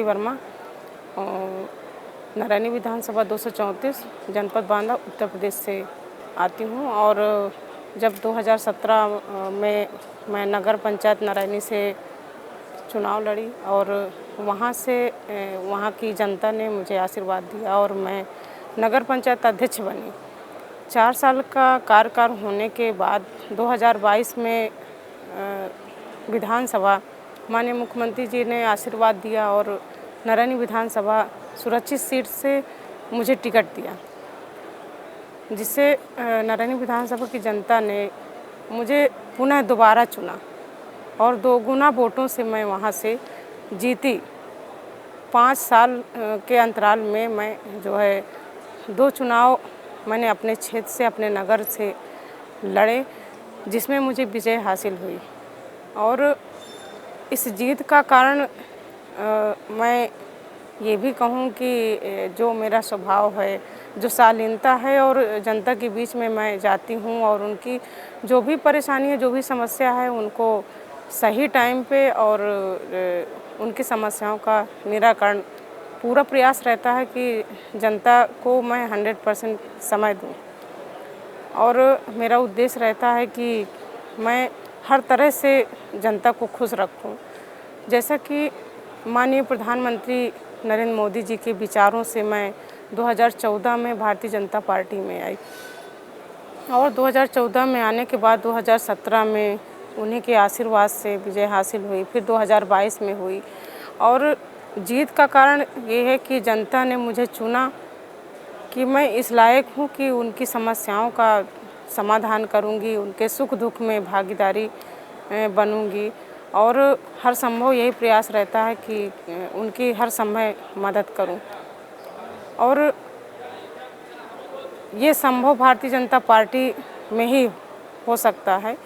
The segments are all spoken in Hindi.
वर्मा, नारायणी विधानसभा 234 जनपद बांदा उत्तर प्रदेश से आती हूँ। और जब 2017 में मैं नगर पंचायत नारायणी से चुनाव लड़ी और वहाँ की जनता ने मुझे आशीर्वाद दिया और मैं नगर पंचायत अध्यक्ष बनी। 4 साल का कार्यकाल होने के बाद 2022 में विधानसभा माननीय मुख्यमंत्री जी ने आशीर्वाद दिया और नारायणी विधानसभा सुरक्षित सीट से मुझे टिकट दिया, जिससे नारायणी विधानसभा की जनता ने मुझे पुनः दोबारा चुना और 2 गुना वोटों से मैं वहां से जीती। 5 साल के अंतराल में मैं जो है 2 चुनाव मैंने अपने क्षेत्र से, अपने नगर से लड़े, जिसमें मुझे विजय हासिल हुई। और इस जीत का कारण मैं ये भी कहूँ कि जो मेरा स्वभाव है, जो शालीनता है और जनता के बीच में मैं जाती हूँ और उनकी जो भी परेशानी है, जो भी समस्या है, उनको सही टाइम पे और उनकी समस्याओं का निराकरण पूरा प्रयास रहता है कि जनता को मैं 100% समय दूँ। और मेरा उद्देश्य रहता है कि मैं हर तरह से जनता को खुश रखूं। जैसा कि माननीय प्रधानमंत्री नरेंद्र मोदी जी के विचारों से मैं 2014 में भारतीय जनता पार्टी में आई और 2014 में आने के बाद 2017 में उन्हीं के आशीर्वाद से विजय हासिल हुई, फिर 2022 में हुई। और जीत का कारण ये है कि जनता ने मुझे चुना कि मैं इस लायक हूँ कि उनकी समस्याओं का समाधान करूँगी, उनके सुख दुख में भागीदारी बनूँगी और हर संभव यही प्रयास रहता है कि उनकी हर समय मदद करूँ। और ये संभव भारतीय जनता पार्टी में ही हो सकता है।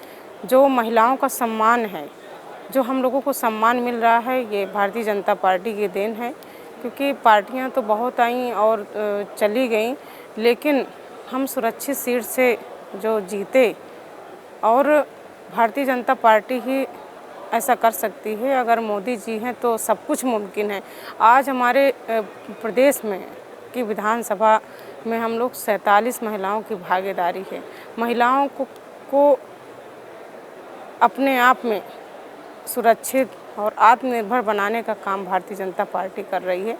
जो महिलाओं का सम्मान है, जो हम लोगों को सम्मान मिल रहा है, ये भारतीय जनता पार्टी की देन है। क्योंकि पार्टियां तो बहुत आईं और चली गईं, लेकिन हम सुरक्षित सीट से जो जीते और भारतीय जनता पार्टी ही ऐसा कर सकती है। अगर मोदी जी हैं तो सब कुछ मुमकिन है। आज हमारे प्रदेश में की विधानसभा में हम लोग 47 महिलाओं की भागीदारी है। महिलाओं को अपने आप में सुरक्षित और आत्मनिर्भर बनाने का काम भारतीय जनता पार्टी कर रही है।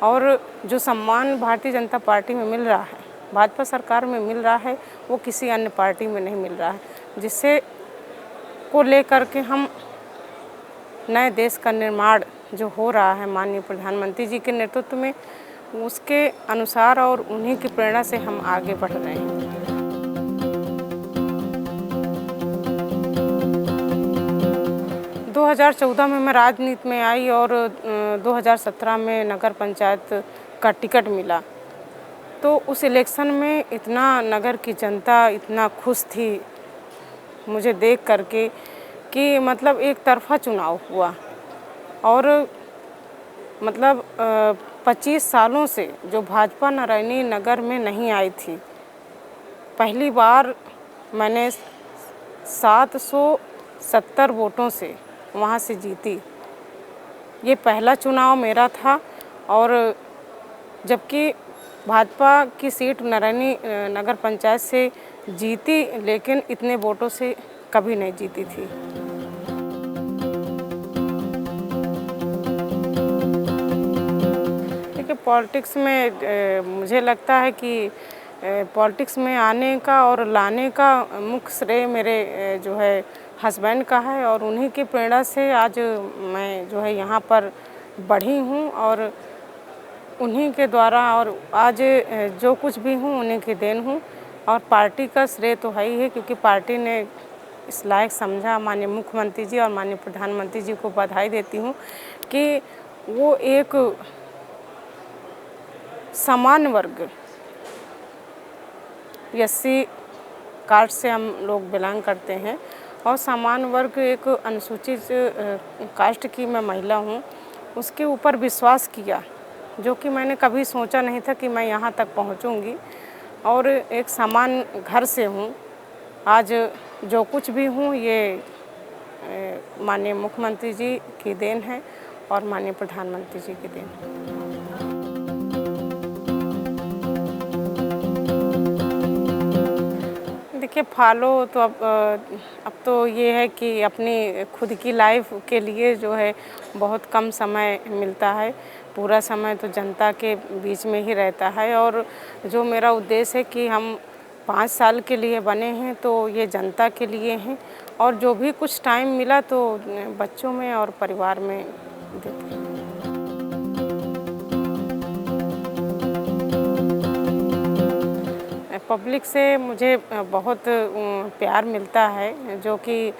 और जो सम्मान भारतीय जनता पार्टी में मिल रहा है, भाजपा सरकार में मिल रहा है, वो किसी अन्य पार्टी में नहीं मिल रहा है, जिससे को लेकर के हम नए देश का निर्माण जो हो रहा है माननीय प्रधानमंत्री जी के नेतृत्व में, उसके अनुसार और उन्हीं की प्रेरणा से हम आगे बढ़ रहे हैं। 2014 में मैं राजनीति में आई और 2017 में नगर पंचायत का टिकट मिला। तो उस इलेक्शन में इतना नगर की जनता इतना खुश थी मुझे देख करके कि मतलब एक तरफा चुनाव हुआ। और मतलब 25 सालों से जो भाजपा नारायणी नगर में नहीं आई थी, पहली बार मैंने 770 वोटों से वहाँ से जीती। ये पहला चुनाव मेरा था और जबकि भाजपा की सीट नारायणी नगर पंचायत से जीती, लेकिन इतने वोटों से कभी नहीं जीती थी। देखिए, पॉलिटिक्स में मुझे लगता है कि पॉलिटिक्स में आने का और लाने का मुख्य श्रेय मेरे जो है हस्बैंड का है और उन्हीं की प्रेरणा से आज मैं जो है यहाँ पर बढ़ी हूँ और उन्हीं के द्वारा और आज जो कुछ भी हूँ उन्हीं की देन हूँ। और पार्टी का श्रेय तो है ही है, क्योंकि पार्टी ने इस लायक समझा। माननीय मुख्यमंत्री जी और माननीय प्रधानमंत्री जी को बधाई देती हूँ कि वो एक समान वर्ग एससी कास्ट से हम लोग बिलोंग करते हैं और समान वर्ग एक अनुसूचित कास्ट की मैं महिला हूँ, उसके ऊपर विश्वास किया, जो कि मैंने कभी सोचा नहीं था कि मैं यहाँ तक पहुँचूँगी। और एक समान घर से हूँ। आज जो कुछ भी हूँ ये माननीय मुख्यमंत्री जी की देन है और माननीय प्रधानमंत्री जी की देन। देखिए फॉलो तो अब तो ये है कि अपनी खुद की लाइफ के लिए जो है बहुत कम समय मिलता है। पूरा समय तो जनता के बीच में ही रहता है और जो मेरा उद्देश्य है कि हम 5 साल के लिए बने हैं तो ये जनता के लिए हैं और जो भी कुछ टाइम मिला तो बच्चों में और परिवार में देते हैं। पब्लिक से मुझे बहुत प्यार मिलता है जो कि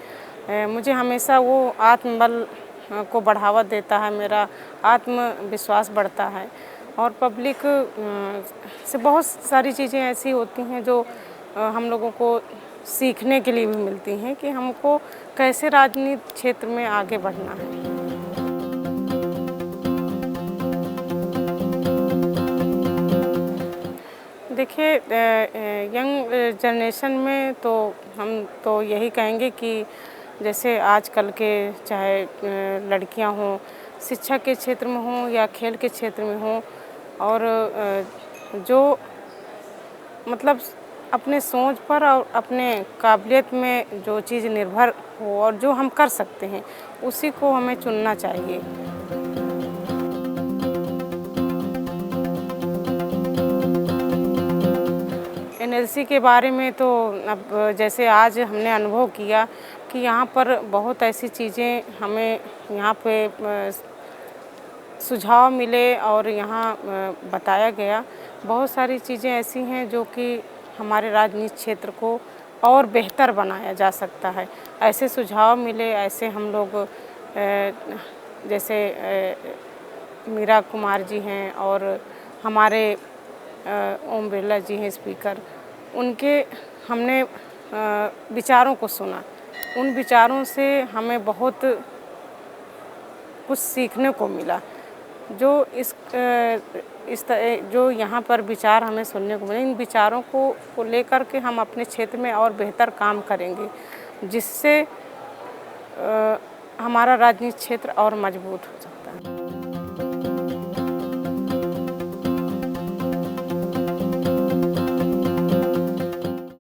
मुझे हमेशा वो आत्मबल को बढ़ावा देता है, मेरा आत्मविश्वास बढ़ता है और पब्लिक से बहुत सारी चीज़ें ऐसी होती हैं जो हम लोगों को सीखने के लिए भी मिलती हैं कि हमको कैसे राजनीति क्षेत्र में आगे बढ़ना है। देखिए यंग जनरेशन में तो हम तो यही कहेंगे कि जैसे आजकल के चाहे लड़कियां हों, शिक्षा के क्षेत्र में हों या खेल के क्षेत्र में हों और जो मतलब अपने सोच पर और अपने काबिलियत में जो चीज़ निर्भर हो और जो हम कर सकते हैं उसी को हमें चुनना चाहिए। एनएलसी के बारे में तो अब जैसे आज हमने अनुभव किया कि यहाँ पर बहुत ऐसी चीज़ें हमें यहाँ पे सुझाव मिले और यहाँ बताया गया। बहुत सारी चीज़ें ऐसी हैं जो कि हमारे राजनीति क्षेत्र को और बेहतर बनाया जा सकता है। ऐसे सुझाव मिले, ऐसे हम लोग जैसे मीरा कुमार जी हैं और हमारे ओम बिरला जी हैं स्पीकर, उनके हमने विचारों को सुना। उन विचारों से हमें बहुत कुछ सीखने को मिला। जो जो यहाँ पर विचार हमें सुनने को मिले, इन विचारों को लेकर के हम अपने क्षेत्र में और बेहतर काम करेंगे, जिससे हमारा राजनीतिक क्षेत्र और मजबूत हो सकता है।